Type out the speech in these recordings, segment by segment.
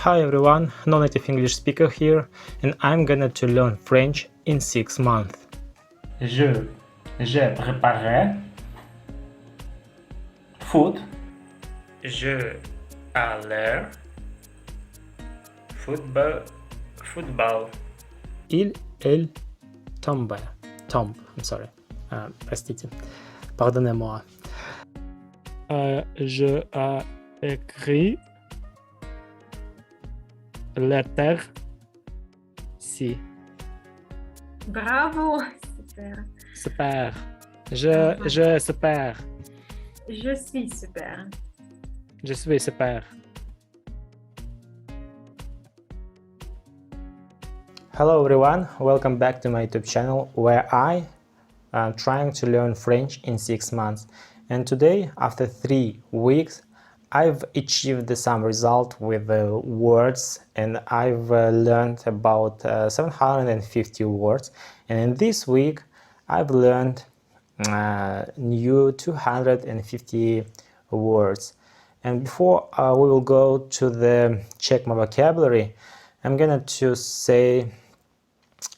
Hi everyone, non-native English speaker here, and I'm gonna to learn French in 6 months. Je préparais foot. Je allais football. Elle tombe. I'm sorry. Простите. Pardonnez-moi. Je écrit lettre si. Bravo! Super. Super. Je super. Je suis super. Je suis super. Hello everyone, welcome back to my YouTube channel where I am trying to learn French in 6 months. And today, after 3 weeks, I've achieved some result with the words, and I've learned about 750 words. And in this week, I've learned new 250 words. And before we will go to the check my vocabulary, I'm gonna to say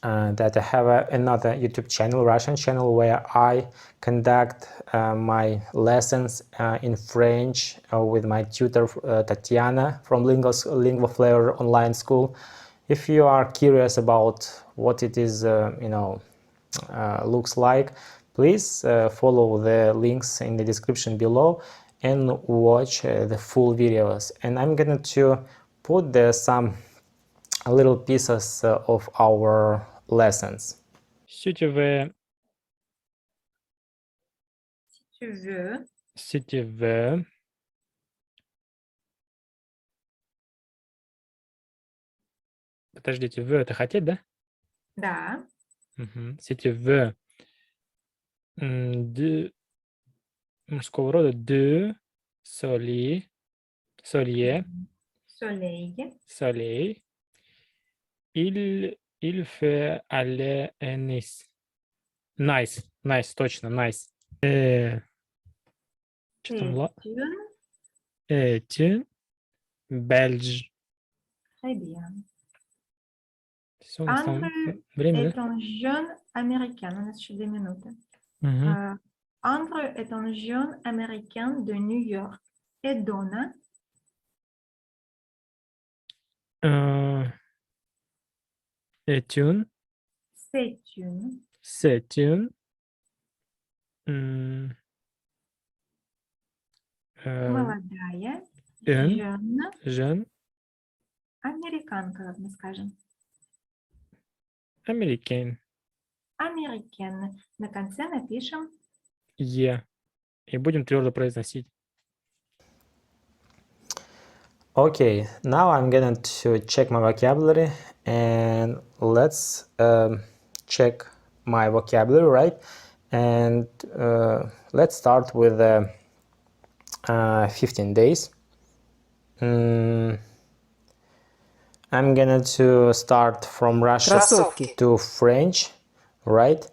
that I have another YouTube channel, Russian channel, where I conduct my lessons in French with my tutor Tatiana from LingvaFlavor online school. If you are curious about what it is, looks like, please follow the links in the description below and watch the full videos. And I'm going to put there some little pieces of our lessons. Si tu veux. Si tu veux. Подожди, tu veux, это хотеть, да? Да. Si tu veux de мужского рода de soleil, il fait aller à Nice. Nice, точно, nice. Что там? Est une belge. Très bien. Все, у нас там время, est un jeune américain. У нас еще 2 минуты. Andrew est un jeune américain de New York. Et Donna? C'est une молодая, jeune американка, как мы скажем. American. На конце напишем И будем твердо произносить. Okay, now I'm going to check my vocabulary, and let's check my vocabulary, right? And let's start with 15 days. I'm gonna to start from Russia to French, right?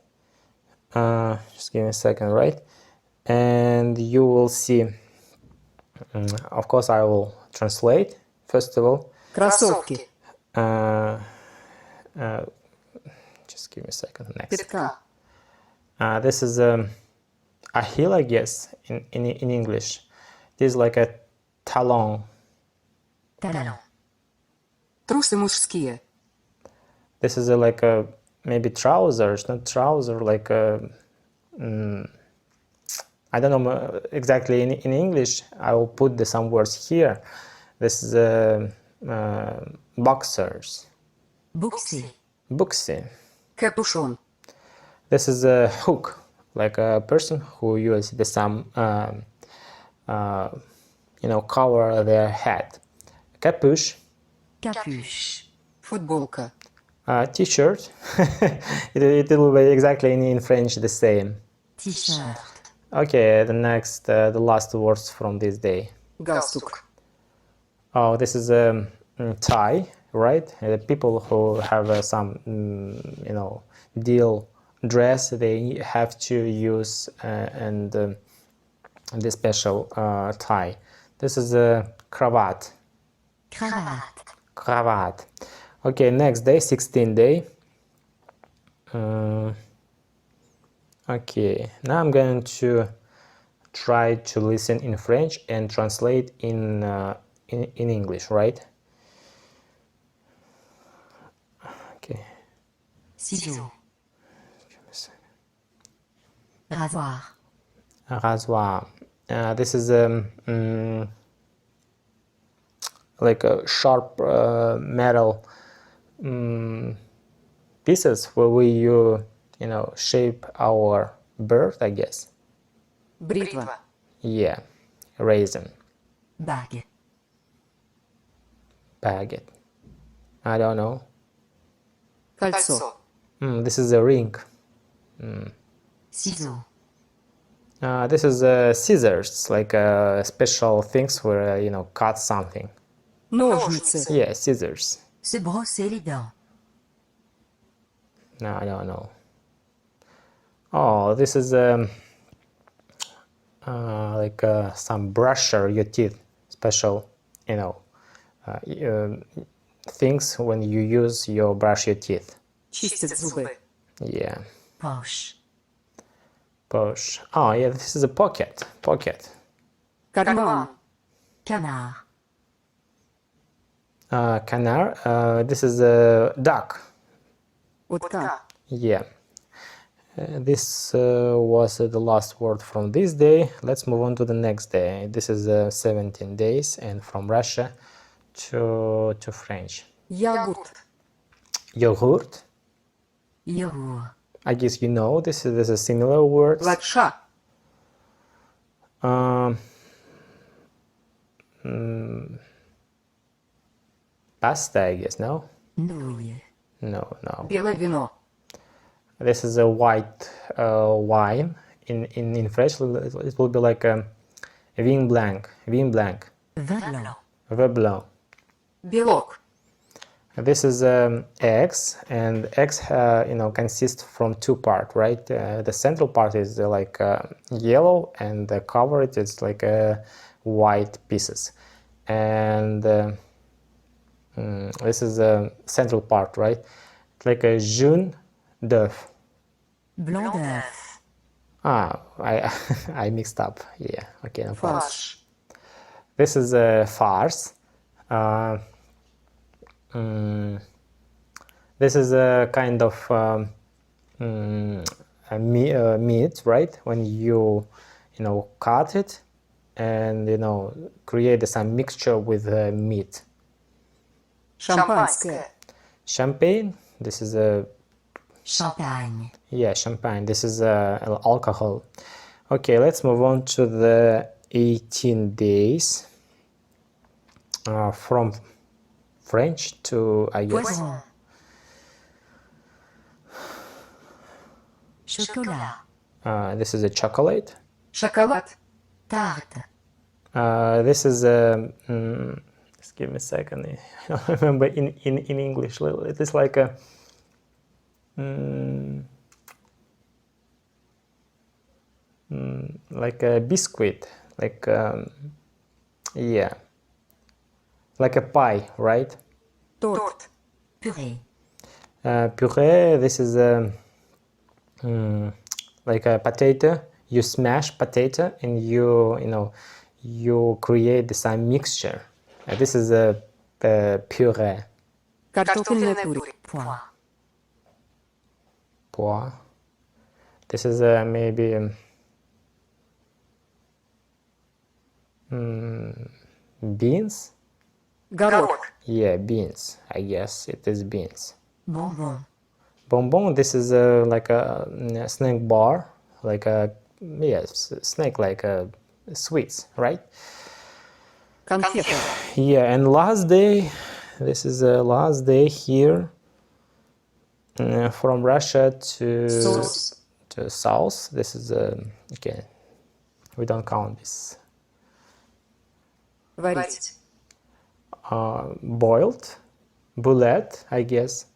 Just give me a second, right? And you will see, of course I will translate first of all. Кроссовки. Just give me a second. Next. This is a heel, I guess, in English. This is like a talon. Трусы мужские. This is like a maybe trousers, not trouser, like a I don't know exactly in English. I will put some words here. This is boxers. Buxi. Капюшон. This is a hook, like a person who uses some cover their head. Capuche. Футболка. T-shirt. it will be exactly in French the same. T-shirt. Okay, the next, the last words from this day. Галстук. Oh, this is a tie, right? The people who have some, deal dress, they have to use the special tie. This is a cravat. Кровать. Okay, next day, 16th day. Okay, now I'm going to try to listen in French and translate in English, right? Okay. Ciseaux. Rasoir. Rasoir. This is like a sharp metal pieces where we shape our bird, I guess. Бритва. Yeah, raisin, Bague. baguette. I don't know. Кольцо. This is a ring. Ciseaux. This is scissors, like special things where cut something. Ножницы. Yeah, scissors. Se brosser les dents. No, I don't know. Oh, this is like some brusher your teeth, special, things when you use your brush your teeth. Чистят зубы. Yeah, Poche. push. Oh, yeah, this is a pocket. Pocket. Карман. Canard. Canard. This is a duck. Утка. Yeah. This was the last word from this day. Let's move on to the next day. This is 17 days, and from Russia to French. Йогурт. Yogurt. Йогурт. I guess you know this is a similar word. Лапша. Pasta, I guess. No. Nouille. No. Белое вино. This is a white wine. In French, it will be like a vin blanc. Vin blanc. Vin blanc. Vin blanc. Белок. This is eggs, and eggs consist from two parts, right? The central part is like yellow, and the cover it is like white pieces, and this is the central part, right? It's like a jaune d'œuf. Blanc d'œuf. I mixed up. Yeah, okay, no problem. Farce. This is a farce. This is a kind of meat, right? When you cut it and create some mixture with meat. Шампанское. Champagne. This is a Champagne. yeah, champagne. This is alcohol. Okay, let's move on to the 18 days from French to, I guess. Poisson. Chocolat. This is a chocolate. Шоколад. Tarte. This is just give me a second. I don't remember in English. It is like a biscuit, like yeah, like a pie, right? Торт. Purée. Puree. This is like a potato. You smash potato and you create some mixture. This is a puree. Картофельное пюре. Pois. Pois. This is maybe beans. Горох. Yeah, beans. I guess it is beans. Bonbon. Bonbon. This is like a snack bar, like a snack, like sweets, right? Конфета. Yeah, and last day. This is the last day here from Russia to Sauce. south. This is okay. We don't count this. Варить. Boiled, bullet, I guess.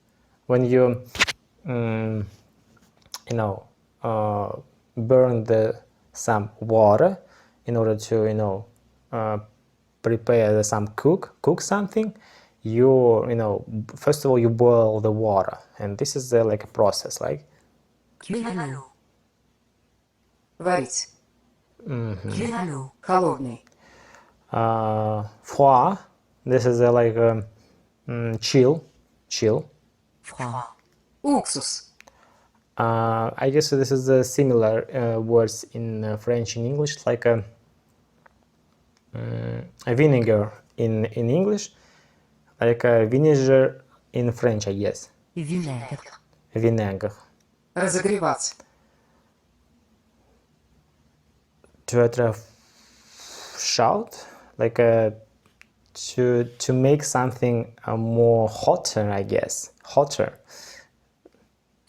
When you burn some water in order to prepare some cook something, first of all you boil the water, and this is like a process, like Кипятить. Варить. Кипятить. Холодный. froid, this is like chill. Froid. Уксус. I guess this is similar words in French and English, like a vinegar in English, like a vinegar in French, I guess. Винегр. Vinegar. Разогревать. To shout, like to make something more hotter, I guess. Hotter.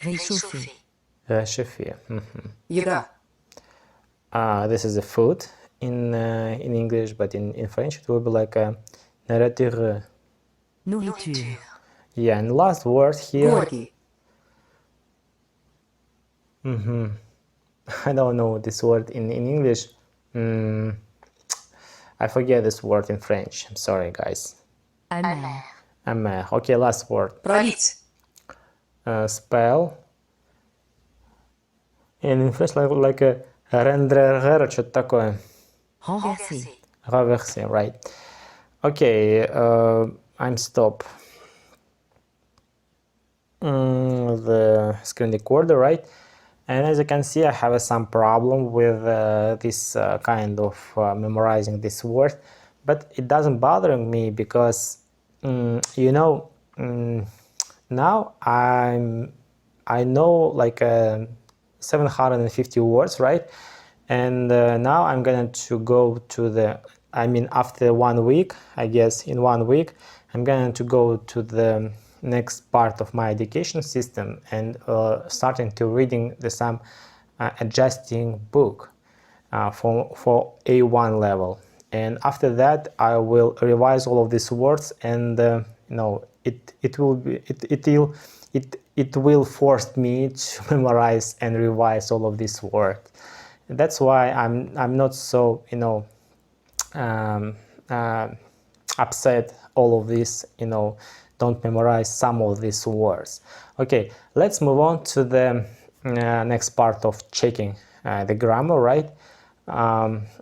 Réchauffer. Réchauffer. Еда. This is a food in English, but in French it will be like a nourriture. Nourriture. Yeah, and last word here. Горький. I don't know this word in English. I forget this word in French. I'm sorry, guys. Amer. Amer. Okay, last word. Пролить. Spell. And in French like a rendre, что-то такое. Renverser. Reverser, right. Okay, I'm stop the screen recorder, right? And as you can see, I have some problem with this kind of memorizing this word, but it doesn't bother me because now I know like 750 words, right? And now I'm going to go to after 1 week, I guess in 1 week, I'm going to go to the next part of my education system and starting to reading some adjusting book for A1 level. And after that, I will revise all of these words, and it will force me to memorize and revise all of these words. That's why I'm not so upset all of this, don't memorize some of these words. Okay, let's move on to the next part of checking the grammar, right?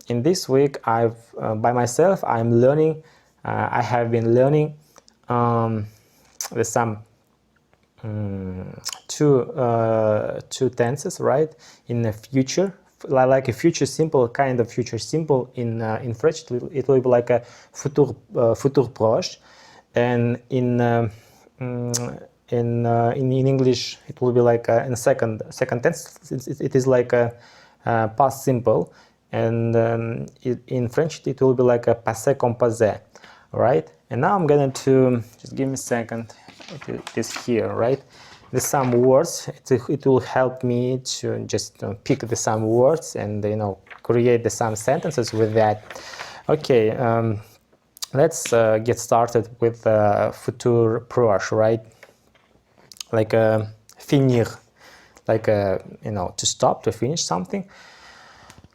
In this week, by myself, I'm learning. I have been learning some two tenses, right? In the future, like a future simple, kind of future simple in French, it will be like a futur proche. And in English, it will be like in second tense. It is like a past simple, and in French it will be like a passé composé, right? And now I'm going to just give me a second. It is here, right? There's some words. It will help me to just pick some words and create some sentences with that. Okay. Let's get started with futur proche, right? Like finir, like to stop, to finish something.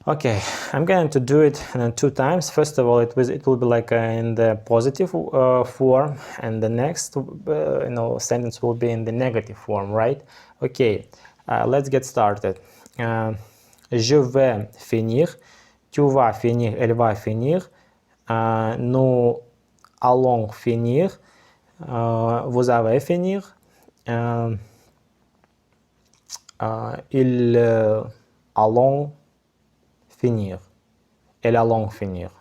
Okay, I'm going to do it 2 times. First of all, it will be like in the positive form, and the next sentence will be in the negative form, right? Okay, let's get started. Je vais finir, tu vas finir, elle va finir. Nous allons finir, vous allez finir, ils allons finir, elles allons finir.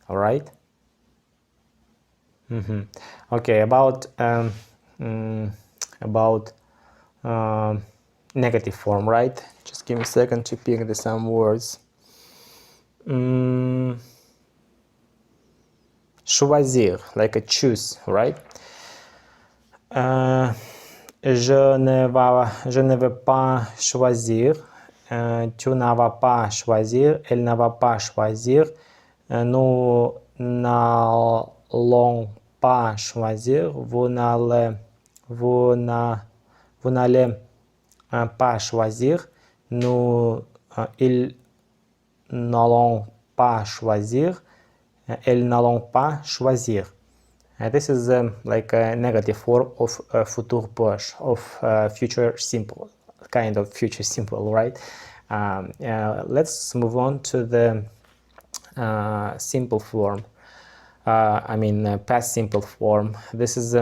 All right? Okay, about negative form, right? Just give me a second to pick some words. Choisir, like a choose, right? Je ne vais pas choisir. Tu ne vas pas choisir. Elle ne va pas choisir. Nous n'allons pas choisir. Vous n'allez pas choisir. Ils n'allons pas choisir. Elles n'allont pas choisir. This is like a negative form of futur proche, of future simple, kind of future simple, right? Let's move on to the simple form. I mean past simple form. This is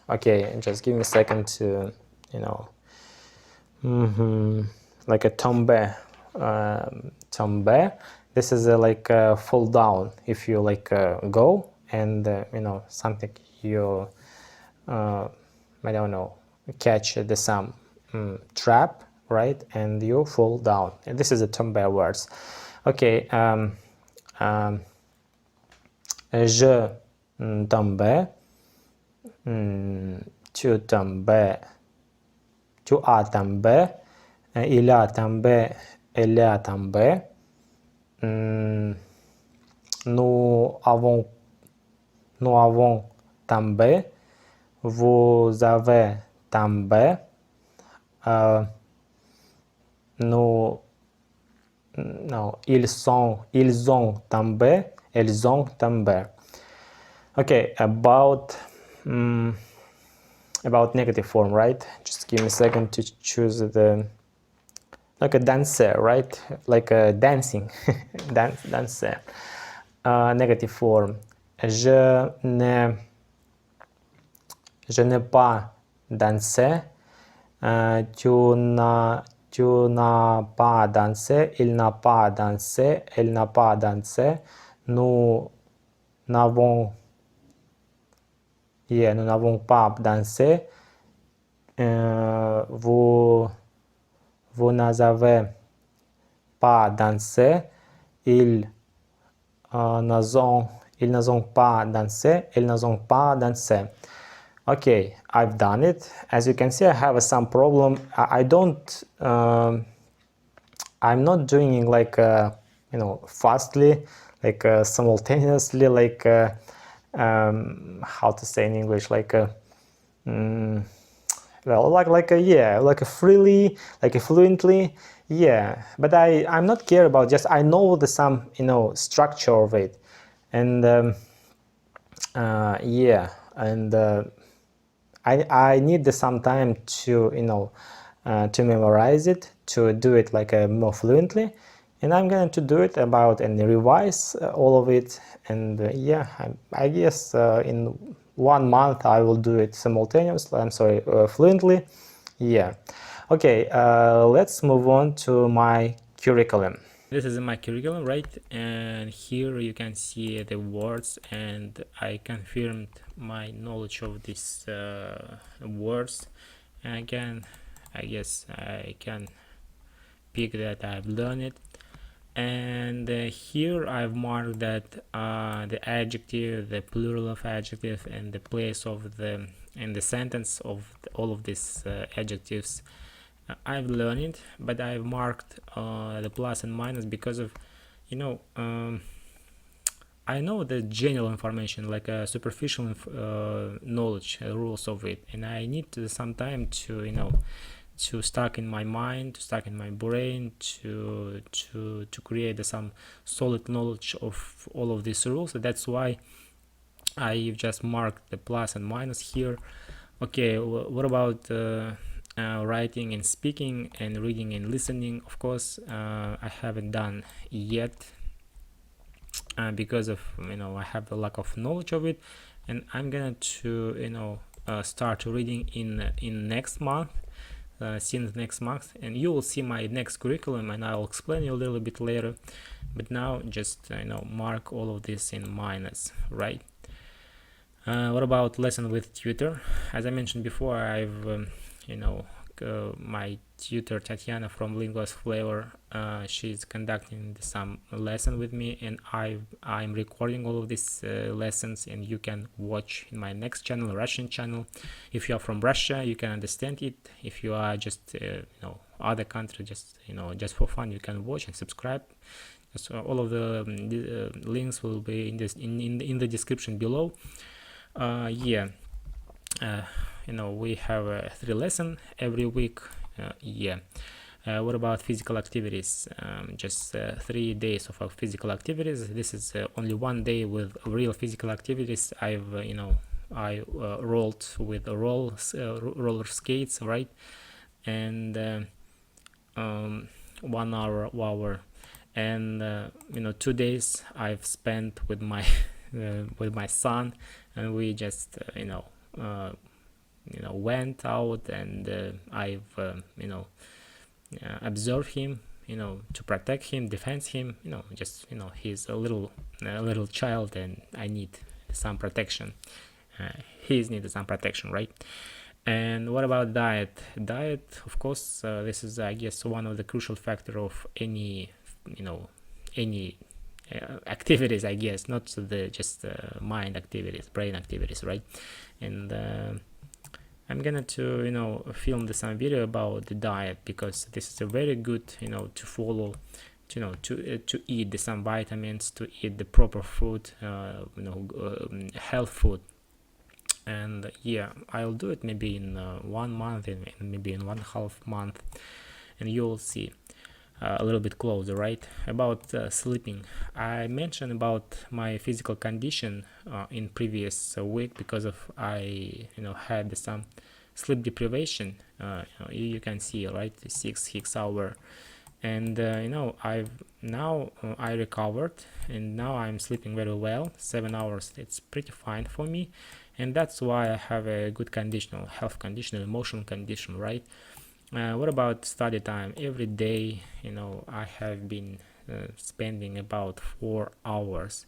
okay, just give me a second to, you know, like a tombe. Tombe. This is like fall down. If you like go and you know, something you I don't know, catch the some trap, right, and you fall down. And this is a tombe words. Okay. Je tombe. Tu tombais. Tu as tombé. Il a tombé. Elle a tombé. Nous avons tombé. Vous avez tombé. Non, ils ont tombé. Elles ont tombé. Okay, about negative form, right? Just give me a second to choose the, like a dancer, right? Like a dancing, dancer. Negative form. Je n'ai pas dansé. Tu n'as pas dansé. Il n'a pas dansé. Elle n'a pas dansé. Nous n'avons pas dansé. Vous n'avez pas dansé. Ils n'ont pas dansé. Elles n'ont pas dansé. Okay, I've done it. As you can see, I have some problem. I'm not doing like you know, fastly, like simultaneously, like how to say in English, like well, like freely, like fluently, yeah. But I'm not care about, just I know the some, you know, structure of it, and yeah, and I need some time to, you know, to memorize it, to do it like more fluently, and I'm going to do it about and revise all of it, and yeah, I guess in 1 month I will do it simultaneously. I'm sorry, fluently. Yeah. Okay. Let's move on to my curriculum. This is my curriculum, right? And here you can see the words, and I confirmed my knowledge of these words. And again, I guess I can pick that I've learned it. And here I've marked that the adjective, the plural of adjective, and the place of the in the sentence of all of these adjectives I've learned it, but I've marked the plus and minus because of, you know, I know the general information, like a superficial knowledge, rules of it, and I need some time to, you know, to stuck in my mind, to stuck in my brain, to create some solid knowledge of all of these rules. So that's why I just marked the plus and minus here. Okay, what about writing and speaking and reading and listening? Of course, I haven't done yet because of, you know, I have a lack of knowledge of it, and I'm gonna to, you know, start reading in next month. Since next month, and you will see my next curriculum, and I'll explain you a little bit later. But now just, you know, mark all of this in minus, right? What about lesson with tutor? As I mentioned before, I've you know, my tutor Tatiana from LingvaFlavor, she's conducting some lesson with me, and I'm recording all of these lessons, and you can watch in my next channel, Russian channel. If you are from Russia, you can understand it. If you are just you know, other country, just, you know, just for fun, you can watch and subscribe. So all of the links will be in this in the description below. Yeah. You know, we have 3 lessons every week. Yeah, What about physical activities? Just 3 days of physical activities. This is only 1 day with real physical activities. I've I rolled with roller skates, right? And 1 hour, and 2 days I've spent with my with my son, and we just went out, and I've observed him, to protect him, defend him, just he's a little child, and I need some protection. He's needed some protection, right? And what about diet? Diet, of course, this is, I guess, one of the crucial factor of any activities, I guess, not the just mind activities, brain activities, right? And I'm gonna to film some video about the diet, because this is a very good to follow, to eat some vitamins, to eat the proper food, health food. And yeah, I'll do it maybe in 1 month, and maybe in 1.5 month, and you'll see a little bit closer, right? About sleeping, I mentioned about my physical condition in previous week, because of I had some sleep deprivation. You can see, right, 6 hour, and I recovered, and now I'm sleeping very well, 7 hours. It's pretty fine for me, and that's why I have a good condition, health condition, emotional condition, right? What about study time? Every day, I have been spending about 4 hours.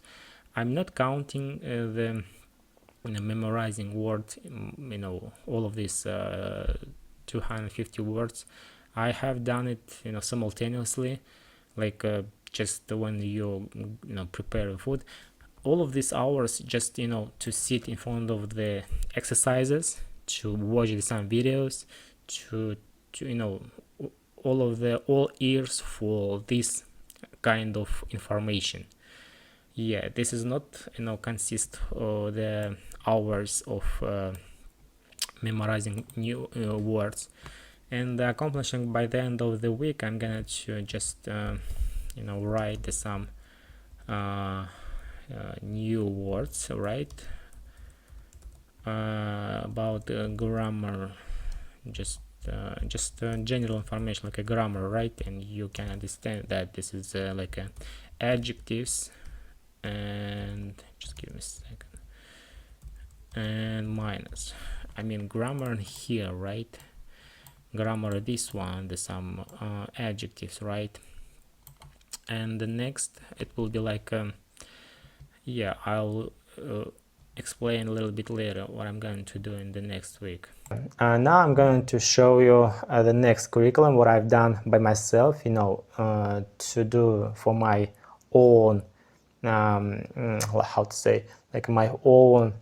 I'm not counting the memorizing words, all of these 250 words. I have done it, simultaneously, like just when you prepare food. All of these hours, just to sit in front of the exercises, to watch some videos, to all ears for this kind of information. Yeah, this is not consist of the hours of memorizing new words, and accomplishing by the end of the week. I'm gonna to just write some new words, right? About grammar, just general information, like a grammar, right? And you can understand that this is like adjectives, and just give me a second, and minus, I mean grammar here, right? Grammar, this one, the some adjectives, right? And the next, it will be like yeah, I'll explain a little bit later what I'm going to do in the next week. Now I'm going to show you the next curriculum, what I've done by myself, to do for my own, how to say, like my own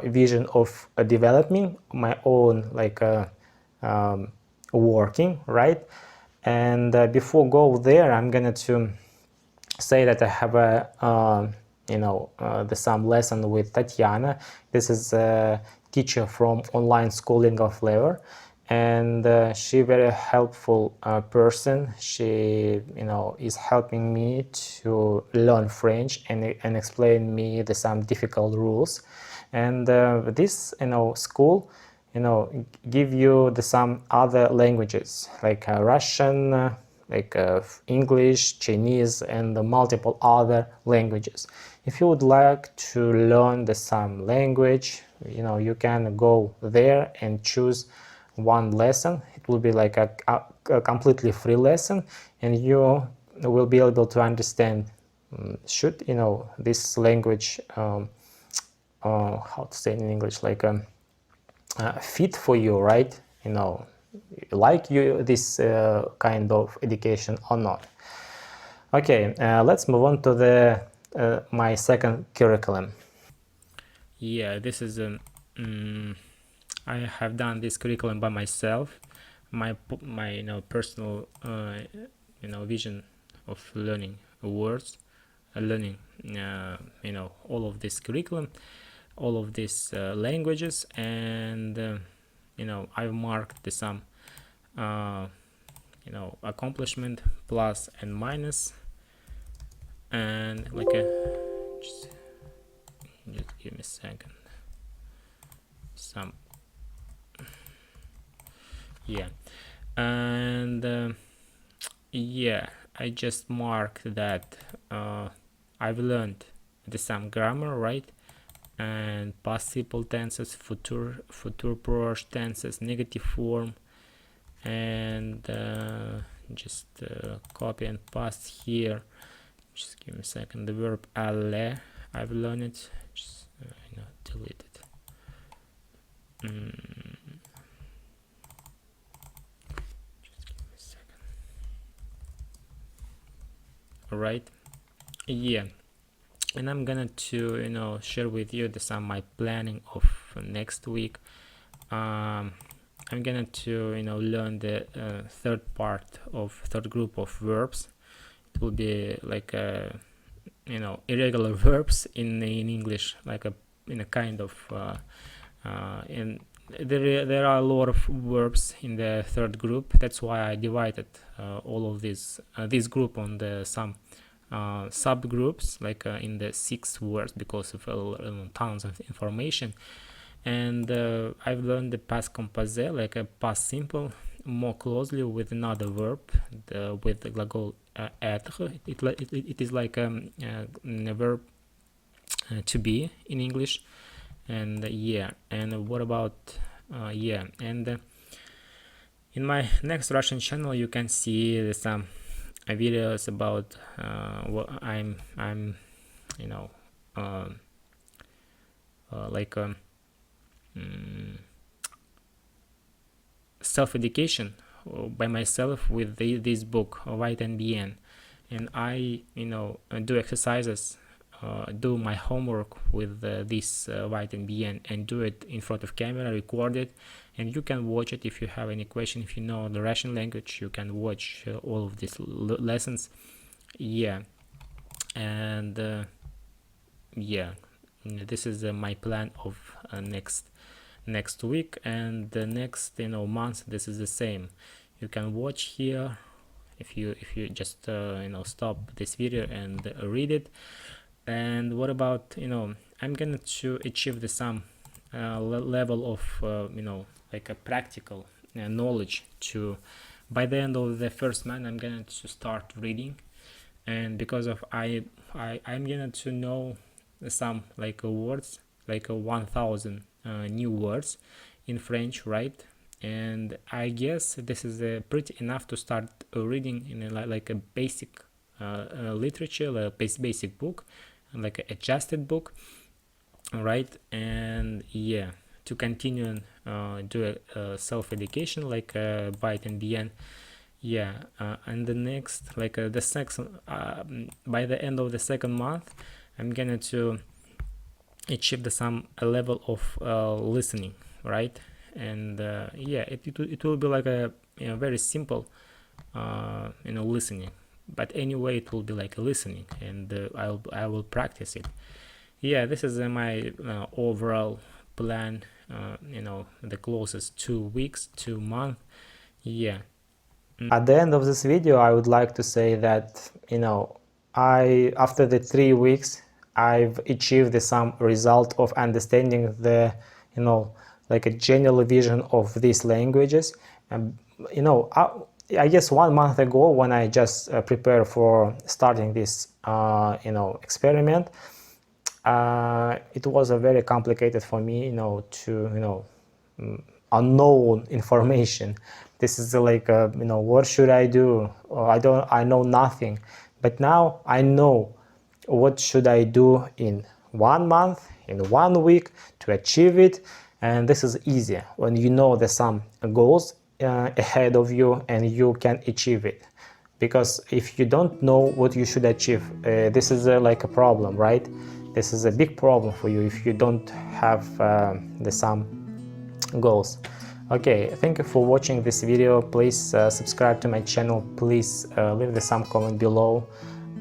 vision of developing, my own like working, right? And before go there, I'm gonna to say that I have a the some lesson with Tatiana. This is a teacher from online school LingvaFlavor, and she very helpful person. She is helping me to learn French, and explain me the some difficult rules. And this school give you the some other languages, like Russian, like English, Chinese, and multiple other languages. If you would like to learn the some language, you can go there and choose one lesson. It will be like a completely free lesson, and you will be able to understand should this language how to say in English, like fit for you, right? Like you this kind of education or not. Okay, let's move on to the my second curriculum. Yeah, this is I have done this curriculum by myself. My personal vision of learning words, learning all of this curriculum, all of these languages, and I've marked some accomplishment, plus and minus, and like a just give me a second, some and I just marked that I've learned some grammar, right, and past simple tenses, future progress tenses, negative form, and just copy and paste here. Just give me a second. The verb aller, I've learned it. Just delete it. Just give me a second. All right. And I'm gonna to share with you my planning of next week. I'm gonna to learn the third group of verbs. It will be like irregular verbs in English, like in a kind of and there are a lot of verbs in the third group. That's why I divided all of this group on some subgroups, like in the 6 words, because of tons of information. And I've learned the past composé, like a past simple, more closely with another verb, with the gлагол être. It is like a verb to be in English. And and what about and in my next Russian channel you can see some videos about what I'm like self-education by myself with this book White and Bien, and I do exercises, do my homework with this White and Bien, and do it in front of camera, record it, and you can watch it. If you have any question, if you know the Russian language, you can watch all of these lessons. And this is my plan of next week, and the next month. This is the same. You can watch here if you just stop this video and read it. And what about I'm gonna to achieve the some level of like a practical knowledge to by the end of the first month. I'm gonna to start reading, and because of I'm gonna to know some like words, like 1000 new words in French, right? And I guess this is pretty enough to start reading in like a basic literature, a basic book, like an adjusted book, right? And to continue do a self-education like White and Bien. And the next, like the second, by the end of the second month, I'm gonna to achieve some level of listening, right? And it will be like a very simple listening, but anyway it will be like a listening, and I will practice it. This is my overall plan, the closest 2 weeks, 2 months. At the end of this video, I would like to say that after the 3 weeks I've achieved some result of understanding the like a general vision of these languages. I guess 1 month ago, when I just prepared for starting this experiment, it was very complicated for me to unknown information. This is like what should I do? I know nothing, but now I know what should I do in 1 month, in 1 week to achieve it. And this is easier when you know there's some goals ahead of you and you can achieve it. Because if you don't know what you should achieve, this is like a problem, right? This is a big problem for you if you don't have some goals. Okay, thank you for watching this video. Please subscribe to my channel. Please leave some comment below.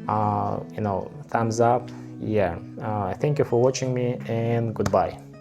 Thumbs up. Thank you for watching me, and goodbye.